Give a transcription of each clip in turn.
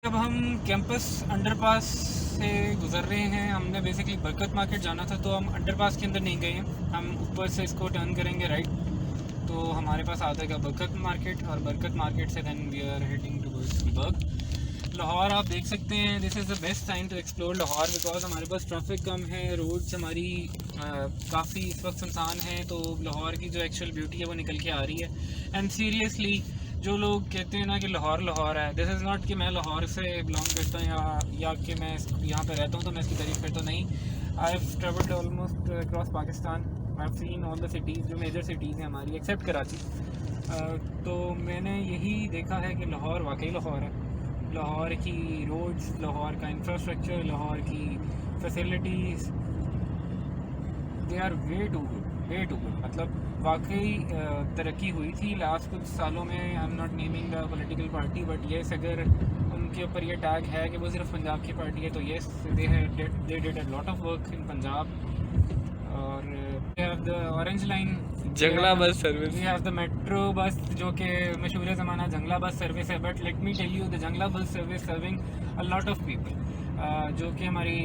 अब हम campus underpass से गुज़र रहे हैं। हमने बेसिकली बरकत मार्केट जाना था, तो हम अंडरपास के अंदर नहीं गए हैं। हम ऊपर से इसको टर्न करेंगे राइट, तो हमारे पास आ जाएगा बरकत मार्केट, और बरकत मार्केट से then we are heading towards Gulberg. Lahore आप देख सकते हैं, this is the best time to explore Lahore because हमारे पास ट्रैफिक कम है, रोड्स हमारी काफ़ी इस वक्त सुनसान है, तो लाहौर की जो एक्चुअल ब्यूटी है वो निकल के आ रही है। एंड सीरियसली जो लोग कहते हैं ना कि लाहौर लाहौर है, दिस इज़ नॉट कि मैं लाहौर से बिलोंग करता हूँ या कि मैं यहाँ पे रहता हूँ तो मैं इसकी तारीफ़ करता नहीं। I have travelled almost across Pakistan, I have seen all the cities जो मेजर सिटीज़ हैं हमारी एक्सेप्ट कराची। तो मैंने यही देखा है कि लाहौर वाकई लाहौर है। लाहौर की रोड्स, लाहौर का इंफ्रास्ट्रक्चर, लाहौर की facilities, they are way too good. मतलब वाकई तरक्की हुई थी लास्ट कुछ सालों में। I am not naming the political party, but yes अगर उनके ऊपर ये टैग है कि वो सिर्फ पंजाब की पार्टी है, तो yes they did a lot of work in Punjab. और we have the orange line, जंगला bus service, we have the metro bus जो कि मशहूर ज़माना जंगला बस सर्विस है, but let me tell you the जंगला bus service serving a lot of people, जो कि हमारी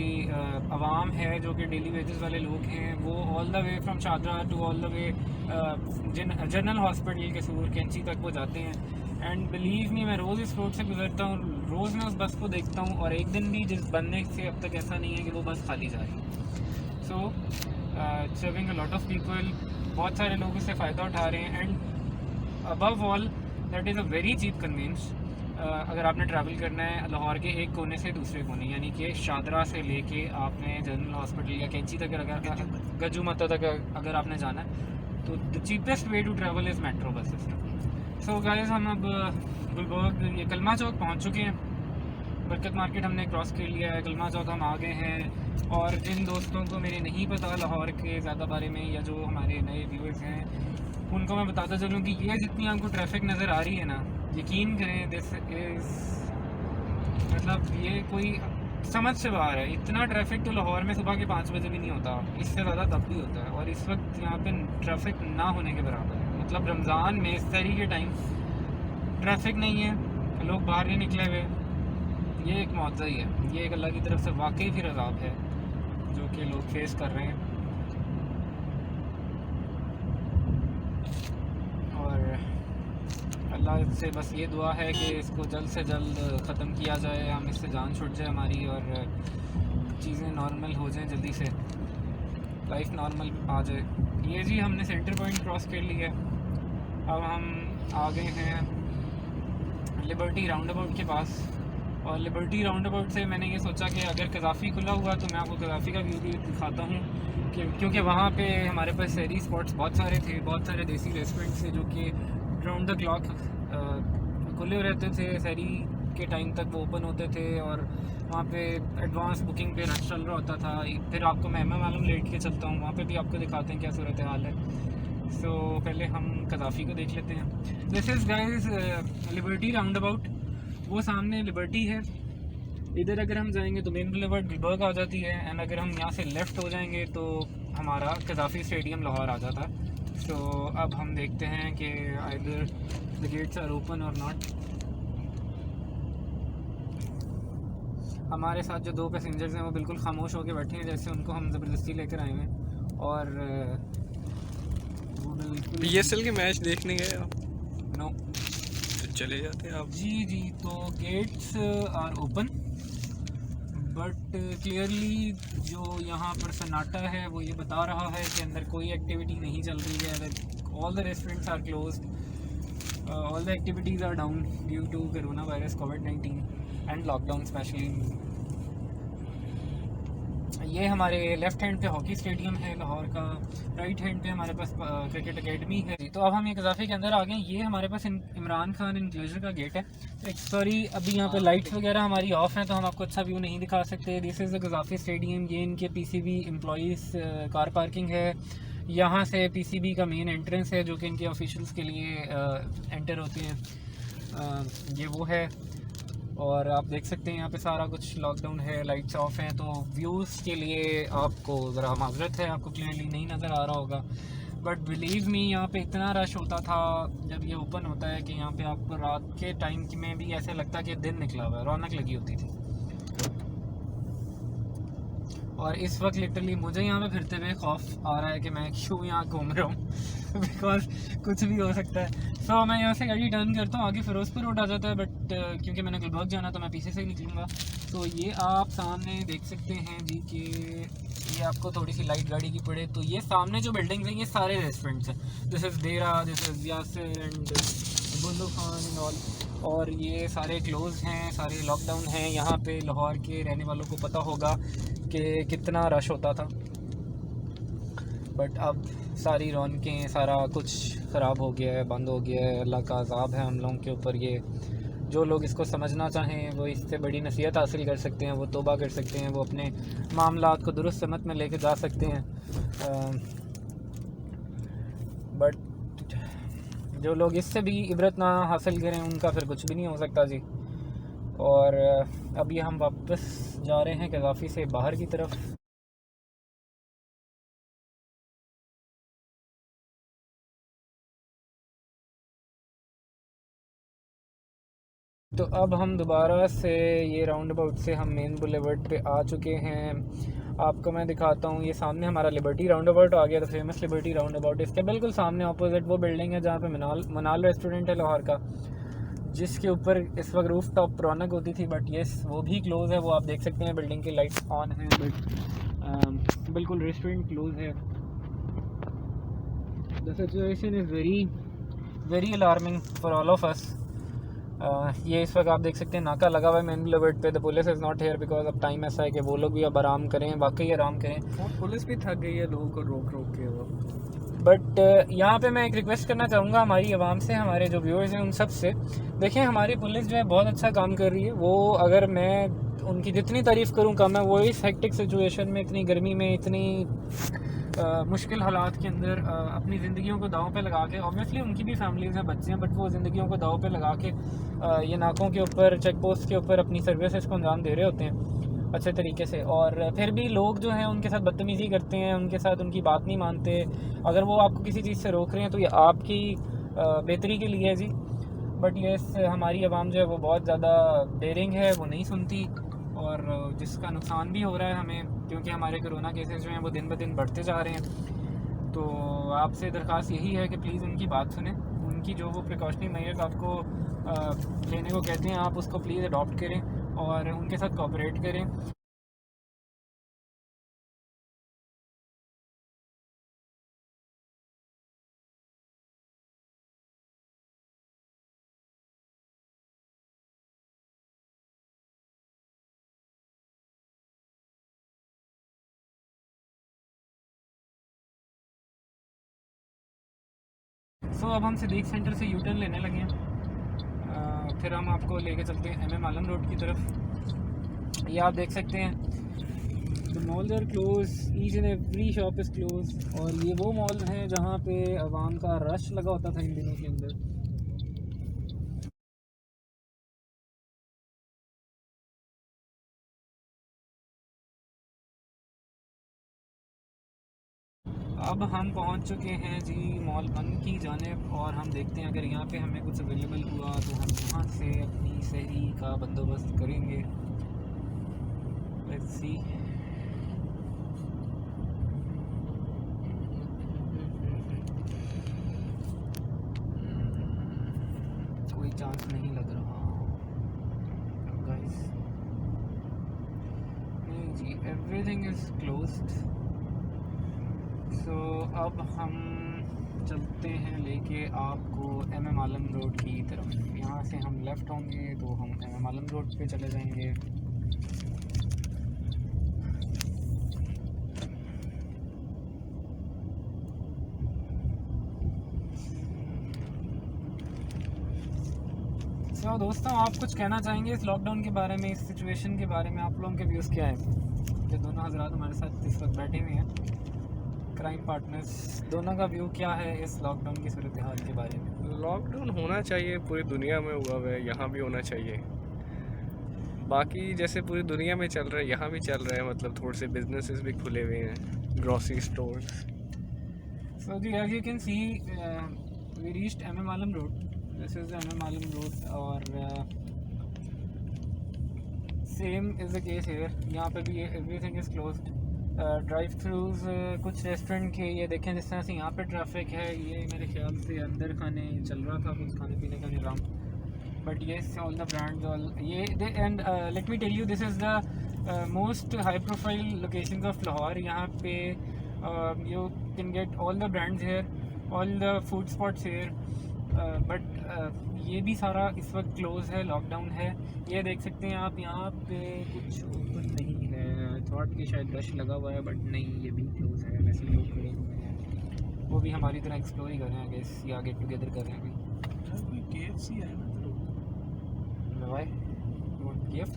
आवाम है, जो कि डेली वेजेस वाले लोग हैं, वो all the way from Shahdara to all the way general hospital Kasur Kainchi तक वो जाते हैं। एंड बिलीव मी, मैं रोज़ इस रोड से गुजरता हूँ, रोज़ मैं उस बस को देखता हूँ, और एक दिन भी जिस बनने से अब तक ऐसा नहीं है कि वो बस खाली जा रही है। So serving a lot of people, बहुत सारे लोग इससे फ़ायदा उठा रहे हैं। And above all that is a very cheap convenience. अगर आपने ट्रैवल करना है लाहौर के एक कोने से दूसरे कोने, यानी कि शादरा से लेके आपने जनरल हॉस्पिटल या कैंची तक अगर गज्जू मत्ता तक अगर आपने जाना है, तो the cheapest way to travel is metro bus system. So guys, हम अब गुलबर्ग ये कलमा चौक पहुंच चुके हैं। बरकत मार्केट हमने क्रॉस कर लिया है, कलमा चौक हम आ गए हैं। और जिन दोस्तों को मेरे नहीं पता लाहौर के ज़्यादा बारे में, या जो हमारे नए व्यूअर्स हैं, उनको मैं बताता चलूँ कि ये जितनी आपको ट्रैफिक नज़र आ रही है ना, यकीन करें दिस इज़, मतलब ये कोई समझ से बाहर है। इतना ट्रैफिक तो लाहौर में सुबह के 5 बजे भी नहीं होता, इससे ज़्यादा तब भी होता है, और इस वक्त यहाँ पे ट्रैफिक ना होने के बराबर है। मतलब रमज़ान में इस तरीके के टाइम ट्रैफिक नहीं है, लोग बाहर नहीं निकले हुए, ये एक मुआवजा ही है, ये एक अल्लाह की तरफ से वाकई फिर अज़ाब है जो कि लोग फेस कर रहे हैं। और अल्लाह से बस ये दुआ है कि इसको जल्द से जल्द ख़त्म किया जाए, हम इससे जान छूट जाए हमारी, और चीज़ें नॉर्मल हो जाएं, जल्दी से लाइफ नॉर्मल आ जाए। ये जी हमने सेंटर पॉइंट क्रॉस कर लिया, अब हम आ गए हैं लिबर्टी राउंड अबाउट के पास। और लिबर्टी राउंड अबाउट से मैंने ये सोचा कि अगर कज़ाफ़ी खुला हुआ तो मैं आपको कज़ाफ़ी का व्यू भी दिखाता हूँ, क्योंकि वहाँ पे हमारे पास शहरी स्पॉट्स बहुत सारे थे, बहुत सारे देसी रेस्टोरेंट्स थे जो कि राउंड द क्लॉक खुले रहते थे, शहरी के टाइम तक वो ओपन होते थे, और वहाँ पे एडवांस बुकिंग पे रश चल रहा होता था। फिर आपको मैं मालूम लेट के चलता हूँ, वहाँ पे भी आपको दिखाते हैं क्या सूरत हाल है। सो पहले हम कज़ाफ़ी को देख लेते हैं। This is guys liberty round about, वो सामने लिबर्टी है। इधर अगर हम जाएंगे तो मेन बुलेवार्ड गुलबर्ग आ जाती है, एंड अगर हम यहाँ से लेफ़्ट हो जाएंगे तो हमारा कज़ाफ़ी स्टेडियम लाहौर आ जाता है। सो अब हम देखते हैं कि either the gates are open और नॉट। हमारे साथ जो 2 पैसेंजर्स हैं वो बिल्कुल खामोश होकर बैठे हैं, जैसे उनको हम ज़बरदस्ती लेकर आए हैं। और वो बिल्कुल PSL के मैच देखने गए आप? नो, तो चले जाते हैं आप। जी तो gates are open, but clearly जो यहाँ पर सन्नाटा है वो ये बता रहा है कि अंदर कोई एक्टिविटी नहीं चल रही है। All the restaurants are closed, all the activities are down due to corona virus कोविड-19 एंड लॉकडाउन स्पेशली। ये हमारे लेफ़्ट हैंड पे हॉकी स्टेडियम है लाहौर का, राइट हैंड पे हमारे पास क्रिकेट एकेडमी है। तो अब हम ये कज़ाफ़ी के अंदर आ गए। ये हमारे पास इमरान खान इनक्लोजर का गेट है। सॉरी, अभी यहाँ पे लाइट्स वगैरह हमारी ऑफ हैं तो हम आपको अच्छा व्यू नहीं दिखा सकते। दिस इज़ द कज़ाफ़ी स्टेडियम, ये इनके PCB एम्प्लॉइज़ कार पार्किंग है। यहाँ से PCB का मेन एंट्रेंस है जो कि इनके ऑफिशियल्स के लिए एंटर होते हैं, ये वो है। और आप देख सकते हैं यहाँ पे सारा कुछ लॉकडाउन है, लाइट्स ऑफ हैं, तो व्यूज़ के लिए आपको ज़रा माजरत है, आपको क्लियरली नहीं नज़र आ रहा होगा। बट बिलीव मी, यहाँ पे इतना रश होता था जब ये ओपन होता होता है कि यहाँ पे आपको रात के टाइम में भी ऐसे लगता है कि दिन निकला हुआ है, रौनक लगी होती थी। और इस वक्त लिटरली मुझे यहाँ पे फिरते हुए खौफ आ रहा है कि मैं क्यों यहाँ घूम रहा हूँ बिकॉज कुछ भी हो सकता है। सो मैं यहाँ से गाड़ी टर्न करता हूँ, आगे फिरोजपुर रोड आ जाता है, बट क्योंकि मैंने गुलबर्ग जाना तो मैं पीछे से ही निकलूँगा। तो ये आप सामने देख सकते हैं जी कि ये आपको थोड़ी सी लाइट गाड़ी की पड़े तो ये सामने जो बिल्डिंग्स हैं ये सारे रेस्टोरेंट्स हैं। दिस इज़ देरा, this is Yasir and blue Khan and all, और ये सारे क्लोज हैं, सारे लॉकडाउन हैं। यहाँ पे लाहौर के रहने वालों को पता होगा कि कितना रश होता था, बट अब सारी रौनकें, सारा कुछ ख़राब हो गया है, बंद हो गया है। अल्लाह का अज़ाब है हम लोगों के ऊपर। ये जो लोग इसको समझना चाहें वो इससे बड़ी नसीहत हासिल कर सकते हैं, वो तौबा कर सकते हैं, वो अपने मामलात को दुरुस्त समत में लेके जा सकते हैं। बट जो लोग इससे भी इबरत ना हासिल करें उनका फिर कुछ भी नहीं हो सकता जी। और अभी हम वापस जा रहे हैं कज़ाफ़ी से बाहर की तरफ। तो अब हम दोबारा से ये राउंड अबाउट से हम मेन बुलेवर्ड पे आ चुके हैं। आपको मैं दिखाता हूँ, ये सामने हमारा लिबर्टी राउंड अबाउट आ गया, तो फेमस लिबर्टी राउंड अबाउट। इसके बिल्कुल सामने ऑपोजिट वो बिल्डिंग है जहाँ पे मनाल रेस्टोरेंट है लाहौर का, जिसके ऊपर इस वक्त रूफ टॉप रौनक होती थी, बट येस वो भी क्लोज़ है। वो आप देख सकते हैं बिल्डिंग की लाइट्स ऑन है, बट बिल्कुल रेस्टोरेंट क्लोज़ है। The situation is very very alarming for all of us. ये इस वक्त आप देख सकते हैं नाका लगा हुआ है मेन बुलेवर्ड पे। The police is not here because अब टाइम ऐसा है कि वो लोग भी अब आराम करें, वाकई आराम करें। और पुलिस भी थक गई है लोगों को रोक रोक के वो। बट यहाँ पे मैं एक रिक्वेस्ट करना चाहूँगा हमारी आवाम से, हमारे जो व्यूअर्स हैं उन सब से। देखें हमारी पुलिस जो है बहुत अच्छा काम कर रही है। वो अगर मैं उनकी जितनी तारीफ़ करूँ कम है। वो इस हेक्टिक सिचुएशन में, इतनी गर्मी में, इतनी मुश्किल हालात के अंदर अपनी ज़िंदगियों को दांव पे लगा के, ऑब्वियसली उनकी भी फैमिलीज़ हैं, बच्चे हैं, बट वो ज़िंदगियों को दांव पे लगा के ये नाकों के ऊपर, चेक पोस्ट के ऊपर अपनी सर्विसेज को अंजाम दे रहे होते हैं अच्छे तरीके से। और फिर भी लोग जो हैं उनके साथ बदतमीज़ी करते हैं, उनके साथ उनकी बात नहीं मानते। अगर वो आपको किसी चीज़ से रोक रहे हैं तो ये आपकी बेहतरी के लिए है जी। बट ये हमारी आवाम जो है वो बहुत ज़्यादा डेयरिंग है, वो नहीं सुनती, और जिसका नुकसान भी हो रहा है हमें, क्योंकि हमारे कोरोना केसेस जो हैं वो दिन ब दिन बढ़ते जा रहे हैं। तो आपसे दरख्वास्त यही है कि प्लीज़ उनकी बात सुनें, उनकी जो वो प्रिकॉशनरी मेजर्स आपको लेने को कहते हैं आप उसको प्लीज़ अडॉप्ट करें और उनके साथ कोऑपरेट करें। सो अब हम सिद्दीक सेंटर से यू टर्न लेने लगे हैं। फिर हम आपको लेके चलते हैं MM आलम रोड की तरफ। ये आप देख सकते हैं the malls are close, each and every shop is close. और ये वो मॉल हैं जहाँ पे आवाम का रश लगा होता था इन दिनों के अंदर। अब हम पहुंच चुके हैं जी मॉल 1 की जानिब, और हम देखते हैं अगर यहाँ पे हमें कुछ अवेलेबल हुआ तो हम यहाँ से अपनी सहरी का बंदोबस्त करेंगे। Let's see. कोई चांस नहीं लग रहा गाइस। नहीं जी, एवरीथिंग इज़ क्लोज्ड। सो अब हम चलते हैं लेके आपको MM आलम रोड की तरफ। यहाँ से हम लेफ़्ट होंगे तो हम MM आलम रोड पे चले जाएंगे। तो दोस्तों आप कुछ कहना चाहेंगे इस लॉकडाउन के बारे में, इस सिचुएशन के बारे में? आप लोगों के व्यूज़ क्या हैं? जो दोनों हजरात हमारे साथ इस वक्त बैठे हुए हैं, क्राइम पार्टनर्स, दोनों का व्यू क्या है इस लॉकडाउन की सूरत हाल के बारे में? लॉकडाउन होना चाहिए, पूरी दुनिया में हुआ है, यहाँ भी होना चाहिए। बाकी जैसे पूरी दुनिया में चल रहा है यहाँ भी चल रहा है, मतलब थोड़े से बिजनेसेस भी खुले हुए हैं, ग्रोसरी स्टोर्स। सो जी as you can see we reached MM Alam road. This is M मालूम रोड और same is the case here. यहाँ पे भी everything is closed. Drive throughs कुछ रेस्टोरेंट के ये देखें, जिस तरह से यहाँ पे ट्रैफिक है, ये मेरे ख्याल से अंदर खाने चल रहा था, कुछ खाने पीने का निज़ाम। But yes, all the brands all ये and let me tell you, this is the most high profile locations of Lahore. यहाँ पे you can get all the brands here, all the food spots here. But ये भी सारा इस वक्त close है, lockdown है। ये देख सकते हैं आप, यहाँ पे कुछ ओपन नहीं है। थॉट कि शायद रश लगा हुआ है, बट नहीं, ये भी क्लोज़ है। वैसे लोग खड़े हुए हैं, वो भी हमारी तरह एक्सप्लोर ही कर रहे हैं गेस, या गेट टुगेदर कर रहे हैं अभी। KFC है ना भाई KFC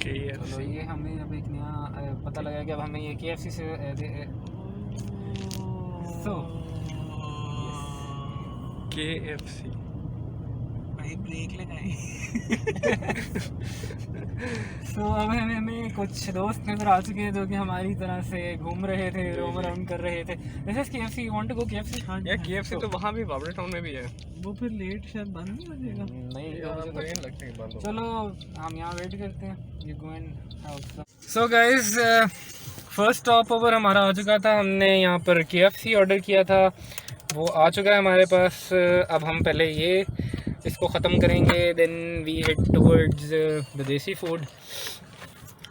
चलो, ये हमें अब एक नया पता लगा कि अब हमें ये KFC से KFC भाई ब्रेक लगाए। तो अब हमें कुछ दोस्त नजर आ चुके हैं जो कि हमारी तरह से घूम रहे थे, रोम अराउंड कर रहे थे। This is KFC, want to go KFC? या KFC तो वहाँ भी बाबरा टाउन में भी है। वो फिर लेट शायद बंद नहीं हो जाएगा। नहीं, मुझे नहीं लगता कि बंद होगा। चलो हम यहाँ वेट करते हैं। You go and so guys, first stop over हमारा आ चुका था। हमने यहाँ पर KFC ऑर्डर किया था, वो आ चुका है हमारे पास। अब हम पहले ये इसको ख़त्म करेंगे, then we head towards the desi food.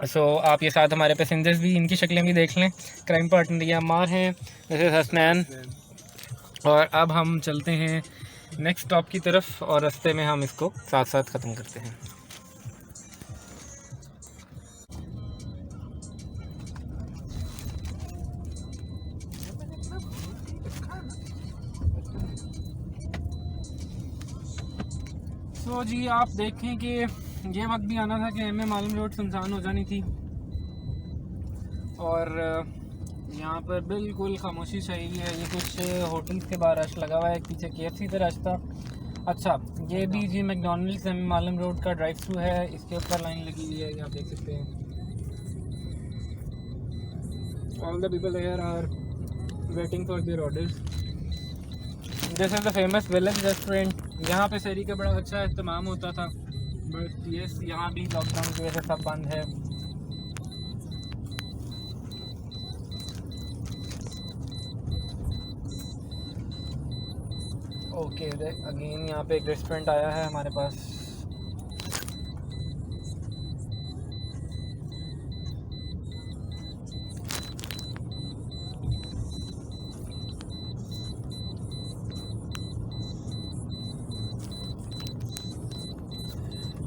So आप ये साथ हमारे पैसेंजर्स भी, इनकी शक्लें भी देख लें। क्राइम पार्टनर ये अम्मार हैं, जैसे हसनैन। और अब हम चलते हैं नेक्स्ट स्टॉप की तरफ, और रास्ते में हम इसको साथ साथ ख़त्म करते हैं। तो जी आप देखें कि ये वक्त भी आना था कि हमें मालूम रोड सुनसान हो जानी थी, और यहाँ पर बिल्कुल खामोशी चाहिए है। ये कुछ होटल्स के बाहर रश लगा हुआ है, पीछे KFC का रश था। अच्छा, ये भी जी मैकडॉनल्ड्स हमें मालूम रोड का ड्राइव थ्रू है, इसके ऊपर लाइन लगी हुई है, ये आप देख सकते हैं। All the people here are waiting for their orders. This is the famous village restaurant. यहाँ पे शहरी का बड़ा अच्छा इस्तेमाल होता था, बट यस, यहाँ भी लॉकडाउन की वजह से सब बंद है। ओके, अगेन यहाँ पे एक रेस्टोरेंट आया है हमारे पास।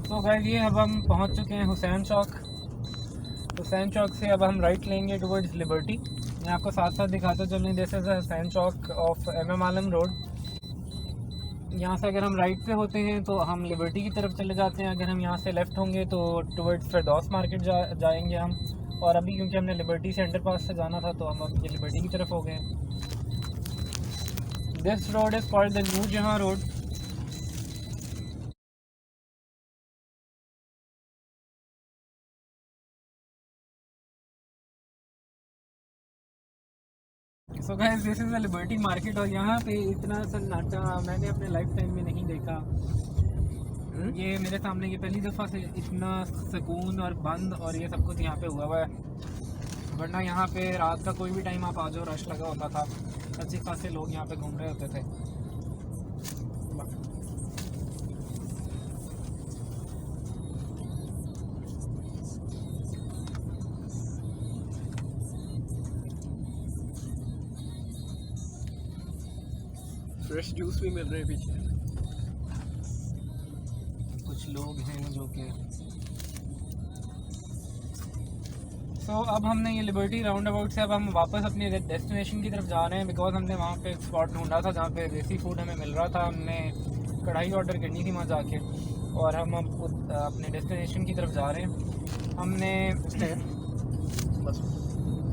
तो गाइस, ये अब हम पहुंच चुके हैं हुसैन चौक। हुसैन चौक से अब हम राइट लेंगे टुवर्ड्स लिबर्टी। मैं आपको साथ साथ दिखाता चलूँ, this is Hussain Chowk of MM Alam road. यहाँ से अगर हम राइट पे होते हैं तो हम लिबर्टी की तरफ चले जाते हैं। अगर हम यहाँ से लेफ़्ट होंगे तो टुवर्ड्स फिरदौस मार्केट जाएंगे हम। और अभी क्योंकि हमने लिबर्टी से अंडरपास से जाना था, तो हम अब ये लिबर्टी की तरफ हो गए। This road is called the new Jahan road. So guys, this is the Liberty Market, और यहाँ पे इतना सन्नाटा मैंने अपने लाइफ टाइम में नहीं देखा। ये मेरे सामने ये पहली दफ़ा से इतना सुकून और बंद और ये सब कुछ यहाँ पे हुआ है। वरना यहाँ पे रात का कोई भी टाइम आप आ जाओ, रश लगा होता था, अच्छे खासे लोग यहाँ पे घूम रहे होते थे। फ्रेश जूस भी मिल रहे हैं पीछे। कुछ लोग हैं जो कि अब हमने ये लिबर्टी राउंड अबाउट से अब हम वापस अपनी डेस्टिनेशन की तरफ जा रहे हैं, बिकॉज हमने वहाँ पे एक स्पॉट ढूंढा था जहाँ पे देसी फूड हमें मिल रहा था। हमने कढ़ाई ऑर्डर करनी थी वहाँ जाके, और हम अब अपने डेस्टिनेशन की तरफ जा रहे हैं। हमने बस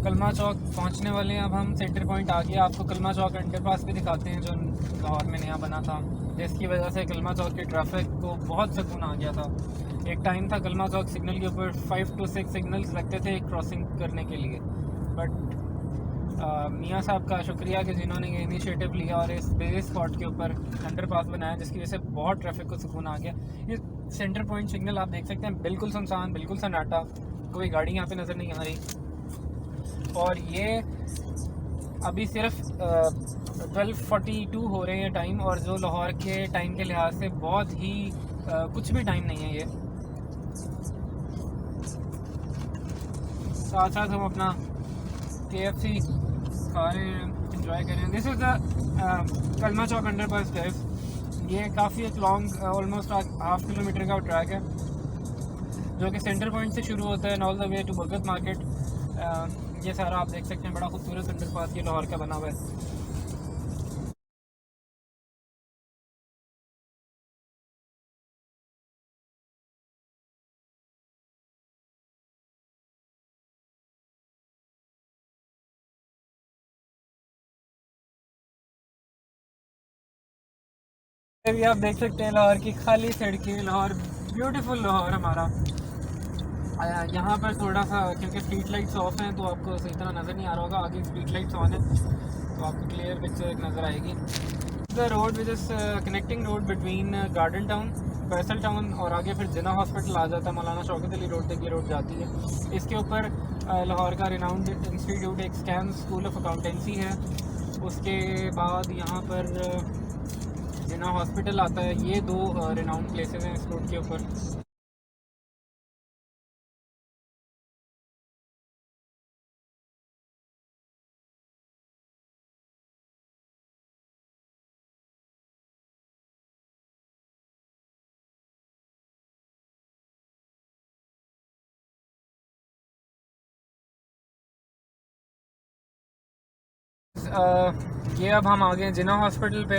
कलमा चौक पहुंचने वाले हैं। अब हम सेंटर पॉइंट आ गया। आपको कलमा चौक अंडरपास भी दिखाते हैं जो लाहौर में नया बना था, जिसकी वजह से कलमा चौक के ट्रैफिक को बहुत सुकून आ गया था। एक टाइम था कलमा चौक सिग्नल के ऊपर 5 to 6 सिग्नल्स लगते थे क्रॉसिंग करने के लिए, बट मियाँ साहब का शुक्रिया कि जिन्होंने ये इनिशिएटिव लिया और इस बिजी स्पॉट के ऊपर अंडरपास बनाया, जिसकी वजह से बहुत ट्रैफिक को सुकून आ गया। ये सेंटर पॉइंट सिग्नल आप देख सकते हैं, बिल्कुल सुनसान, बिल्कुल सन्नाटा, कोई गाड़ी यहाँ पे नज़र नहीं आ रही। और ये अभी सिर्फ 12:42 हो रहे हैं टाइम, और जो लाहौर के टाइम के लिहाज से बहुत ही कुछ भी टाइम नहीं है ये। साथ साथ हम अपना KFC खा रहे हैं, इंजॉय कर रहे हैं। दिस इज़ द कलमा चौक अंडरपास गाइस। ये काफ़ी एक लॉन्ग ऑलमोस्ट 1/2 किलोमीटर का ट्रैक है, जो कि सेंटर पॉइंट से शुरू होता है ऑल द वे टू बरगद मार्केट। ये सारा आप देख सकते हैं, बड़ा खूबसूरत अंडरपास ये लाहौर का बना हुआ है। अभी आप देख सकते हैं लाहौर की खाली सड़कें, लाहौर ब्यूटीफुल लाहौर हमारा। यहाँ पर थोड़ा सा क्योंकि स्ट्रीट लाइट्स ऑफ हैं तो आपको सही तरह नज़र नहीं आ रहा होगा, आगे स्ट्रीट लाइट्स ऑन है तो आपको क्लियर पिक्चर एक नज़र आएगी। The road which is connecting road between garden town, Faisal town और आगे फिर जिना हॉस्पिटल आ जाता है, मौलाना शौकत अली रोड तक ये रोड जाती है। इसके ऊपर लाहौर का रिनाउंड इंस्टीट्यूट एक स्कैन स्कूल ऑफ अकाउंटेंसी है। उसके बाद यहाँ पर जिना हॉस्पिटल आता है। ये दो रिनाउंड प्लेसेस हैं इस रोड के ऊपर। ये अब हम आ गए जिना हॉस्पिटल पे,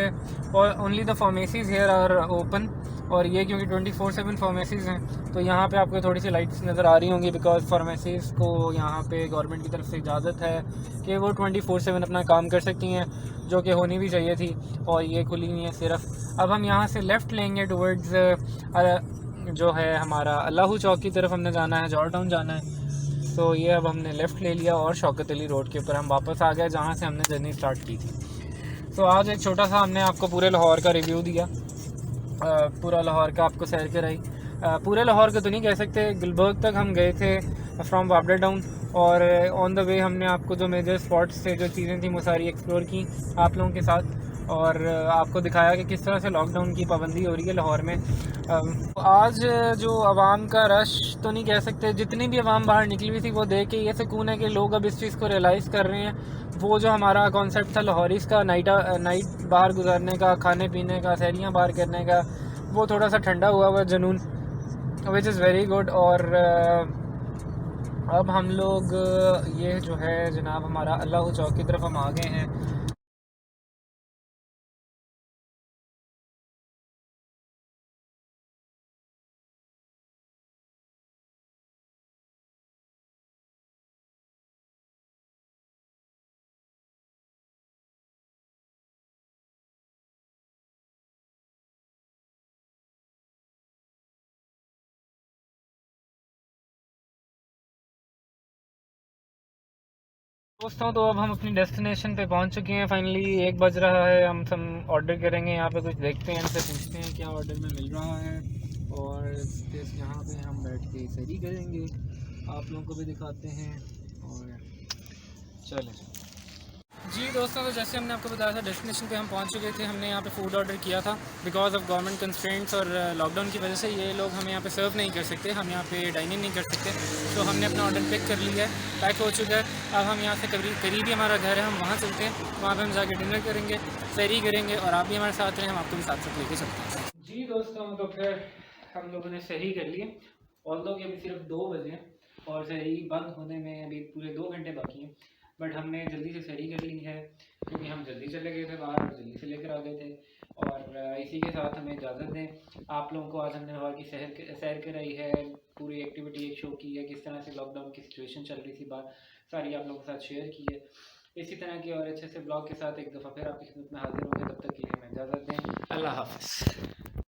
और only the pharmacies here are open. और ये क्योंकि 24/7 फार्मेसीज़ हैं तो यहाँ पे आपको थोड़ी सी लाइट्स नज़र आ रही होंगी, बिकॉज फार्मेसीज़ को यहाँ पे गवर्नमेंट की तरफ से इजाज़त है कि वो 24/7 अपना काम कर सकती हैं, जो कि होनी भी चाहिए थी, और ये खुली हुई हैं सिर्फ। अब हम यहाँ से लेफ़्ट लेंगे टुवर्ड्स जो है हमारा अल्लाहू चौक की तरफ हमने जाना है, जॉर्ज टाउन जाना है। तो ये अब हमने लेफ़्ट ले लिया और शौकत अली रोड के ऊपर हम वापस आ गए जहाँ से हमने जर्नी स्टार्ट की थी। तो आज एक छोटा सा हमने आपको पूरे लाहौर का रिव्यू दिया, पूरा लाहौर का आपको सैर कराई। पूरे लाहौर का तो नहीं कह सकते, गुलबर्ग तक हम गए थे फ्रॉम वाबडा टाउन, और ऑन द वे हमने आपको जो मेजर स्पॉट्स थे, जो चीज़ें थी, वो सारी एक्सप्लोर की आप लोगों के साथ, और आपको दिखाया कि किस तरह से लॉकडाउन की पाबंदी हो रही है लाहौर में। आज जो आवाम का रश तो नहीं कह सकते, जितनी भी आवाम बाहर निकली हुई थी वो देख के ये सुकून है कि लोग अब इस चीज़ को रियलाइज़ कर रहे हैं। वो जो हमारा कॉन्सेप्ट था लाहौरीज़ का नाइट बाहर गुजारने का, खाने पीने का, सैरियाँ बाहर करने का, वो थोड़ा सा ठंडा हुआ हुआ जुनून, विच इज़ वेरी गुड। और अब हम लोग ये जो है जनाब हमारा अल्लाहू चौक की तरफ हम आ गए हैं। दोस्तों तो अब हम अपनी डेस्टिनेशन पे पहुंच चुके हैं फाइनली, 1 बज रहा है। हम सब ऑर्डर करेंगे, यहाँ पे कुछ देखते हैं, इनसे पूछते हैं क्या ऑर्डर में मिल रहा है, और यहाँ पे हम बैठ के सैरी करेंगे, आप लोगों को भी दिखाते हैं। और चलें जी दोस्तों, तो जैसे हमने आपको बताया था डेस्टिनेशन पे हम पहुंच चुके थे। हमने यहाँ पे फ़ूड ऑर्डर किया था, बिकॉज ऑफ गवर्नमेंट कंस्ट्रेंट्स और लॉकडाउन की वजह से ये लोग हमें यहाँ पे सर्व नहीं कर सकते, हम यहाँ पे डाइनिंग नहीं कर सकते। तो हमने अपना ऑर्डर पिक कर लिया है, पैक हो चुका है। अब हम यहाँ से करीब ही हमारा घर है, हम वहाँ चलते हैं, वहाँ पर हम जाके डिनर करेंगे, सैरी करेंगे, और आप भी हमारे साथ रहें, हम आपको भी साथ साथ लेके चलते हैं। जी दोस्तों, तो फिर हम लोगों ने सैरी कर लिए, ऑल्दो कि अभी सिर्फ 2 बजे हैं और सैरी बंद होने में अभी पूरे 2 घंटे बाकी हैं, बट हमने जल्दी से सैरी कर ली है क्योंकि हम जल्दी चले गए थे बाहर और जल्दी से लेकर आ गए थे। और इसी के साथ हमें इजाज़त दें। आप लोगों को आज हमने लाहौर की सैर कराई है, पूरी एक्टिविटी एक शो की है, किस तरह से लॉकडाउन की सिचुएशन चल रही थी बाहर, सारी आप लोगों के साथ शेयर की है। इसी तरह के और अच्छे से ब्लॉग के साथ एक दफ़ा फिर आपकी खिदमत में हाजिर होंगे, तब तक के लिए हमें इजाज़त दें। अल्लाह हाफ़िज़।